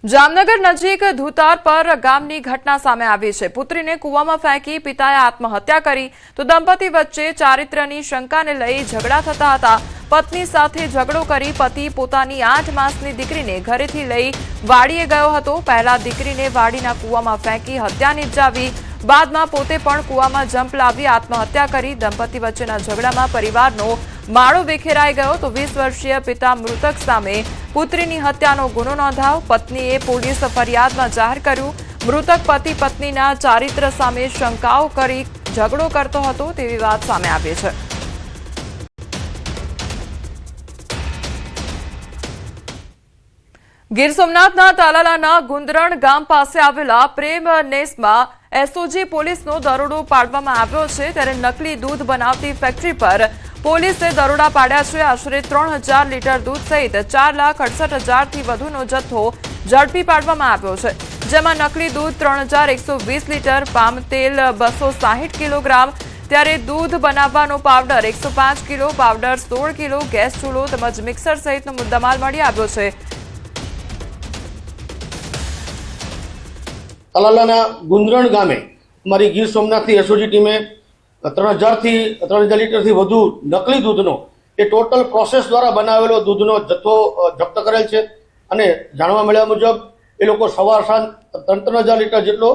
જામનગર નજીક ધુતાર પર ગામની ઘટના સામે આવી છે। પુત્રીને કૂવામાં ફેંકી પિતાએ આત્મહત્યા કરી તો દંપતી વચ્ચે ચારિત્ર્યની શંકાને લઈ ઝઘડા થતા હતા। પત્ની સાથે ઝઘડો કરી પતિ પોતાની 8 માસની દીકરીને ઘરેથી લઈ વાડીએ ગયો હતો। પહેલા દીકરીને વાડીના કૂવામાં ફેંકી હત્યા નિપજાવી, બાદમાં પોતે પણ કૂવામાં જંપ લાવી આત્મહત્યા કરી। દંપતી વચ્ચેના ઝઘડામાં પરિવારનો માળો વિખેરાઈ ગયો તો 20 વર્ષીય પિતા મૃતક સામે પુત્રીની હત્યાનો ગુનો નોંધાયો। પત્નીએ પોલીસ ફરિયાદમાં જાહેર કર્યું। મૃતક પતિ પત્નીના ચારિત્ર્ય સામે શંકાઓ કરી ઝઘડો કરતો હતો તેવી વાત સામે આવી છે। ગીર સોમનાથના તાલાલાના ગુંદરણ ગામ પાસે આવેલા પ્રેમ નેસમાં એસઓજી પોલીસનો દરોડો પાડવામાં આવ્યો છે। ત્યારે નકલી દૂધ બનાવતી ફેક્ટરી પર પોલીસે દરોડા પાડ્યા છે। આશરે 3000 લીટર દૂધ સહિત 4,68,000 થી વધુનો જથ્થો ઝડપી પાડવામાં આવ્યો છે, જેમાં નકલી દૂધ 3120 લીટર, પામ તેલ 260 કિલોગ્રામ, ત્યારે દૂધ બનાવવાનો powder 105 kilo, powder 16 kilo, gas ચૂલો તેમજ મિક્સર સહિતનો મુદ્દામાલ મળી આવ્યો છે। તાલાલાના ગુંદરણ ગામે અમારી ગીર સોમનાથથી એસઓજી ટીમે 3000 લીટરથી વધુ નકલી દૂધનો એ ટોટલ પ્રોસેસ દ્વારા બનાવેલો દૂધનો જથ્થો જપ્ત કરેલ છે અને જાણવા મળ્યા મુજબ એ લોકો સવાર સાંજ 3000 લીટર જેટલો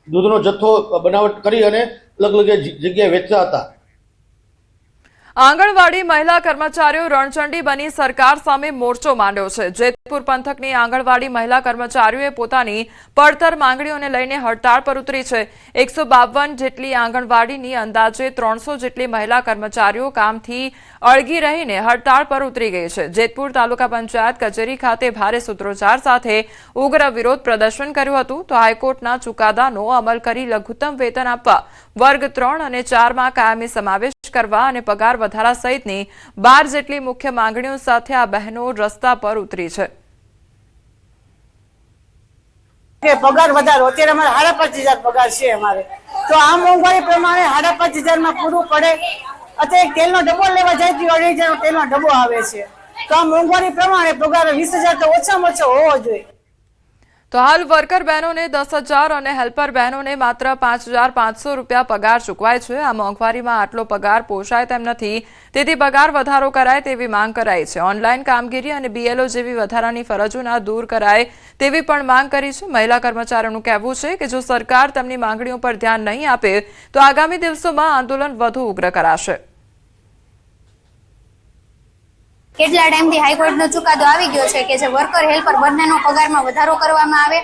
દૂધનો જથ્થો બનાવટ કરી અને અલગ અલગ જગ્યાએ વેચતા હતા। આંગણવાડી મહિલા કર્મચારીઓ રણચંડી બની સરકાર સામે મોરચો માંડ્યો છે। જેતપુર પંથકની આંગણવાડી મહિલા કર્મચારીઓએ પોતાની પડતર માંગણીઓને લઈને હડતાળ પર ઉતરી છે। 152 જેટલી આંગણવાડીની અંદાજે 300 જેટલી મહિલા કર્મચારીઓ કામથી અળગી રહીને હડતાળ પર ઉતરી ગઈ છે। જેતપુર તાલુકા પંચાયત કચેરી ખાતે ભારે સૂત્રોચ્ચાર સાથે ઉગ્ર વિરોધ પ્રદર્શન કર્યું હતું તો હાઈકોર્ટના ચુકાદાનો અમલ કરી લઘુત્તમ વેતન આપવા, વર્ગ 3 અને 4માં કાયમી સમાવેશ કરવા અને પગાર વધારા સહિતની 12 જેટલી મુખ્ય માંગણીઓ સાથે આ બહેનો રસ્તા પર ઉતરી છે। પગાર વધારો અત્યારે અમારે 55,000 પગાર છે અમારે, તો આ મોંઘવારી પ્રમાણે 55,000 માં પૂરું પડે। અત્યારે તેલનો ડબ્બો લેવા જાય તો 2,500 તેલનો ડબ્બો આવે છે, તો આ મોંઘવારી પ્રમાણે પગાર 20,000 તો ઓછામાં ઓછો હોવો જોઈએ। તો હાલ વર્કર બહેનોને 10,000 અને હેલ્પર બહેનોને માત્ર 5,500 રૂપિયા પગાર ચૂકવાય છે। આ મોંઘવારીમાં આટલો પગાર પોષાય તેમ નથી, તેથી પગાર વધારો કરાય તેવી માંગ કરાઈ છે। ઓનલાઈન કામગીરી અને બીએલઓ જેવી વધારાની ફરજોના દૂર કરાય તેવી પણ માંગ કરી છે। મહિલા કર્મચારીઓનું કહેવું છે કે જો સરકાર તેમની માંગણીઓ પર ધ્યાન નહીં આપે તો આગામી દિવસોમાં આંદોલન વધુ ઉગ્ર કરાશે। કેટલા ટાઈમથી હાઈકોર્ટનો ચુકાદો આવી ગયો છે કે જે વર્કર હેલ્પર બંનેનો પગારમાં વધારો કરવામાં આવે,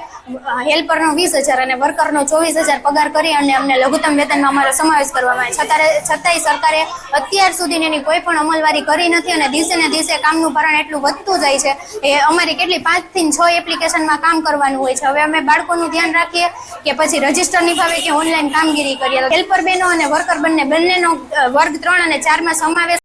હેલ્પરનો 20,000 અને વર્કરનો 24,000 પગાર કરી અને અમને લઘુત્તમ વેતનમાં અમારો સમાવેશ કરવામાં આવે। છતાંય સરકારે અત્યાર સુધી એની કોઈ પણ અમલવારી કરી નથી અને દિવસે ને દિવસે કામનું ભારણ એટલું વધતું જાય છે। એ અમારી કેટલી 5 થી 6 એપ્લિકેશનમાં કામ કરવાનું હોય છે। હવે અમે બાળકોનું ધ્યાન રાખીએ કે પછી રજીસ્ટર નિભાવીએ કે ઓનલાઈન કામગીરી કરીએ। હેલ્પર બહેનો અને વર્કર બંનેનો વર્ગ 3 અને 4માં સમાવેશ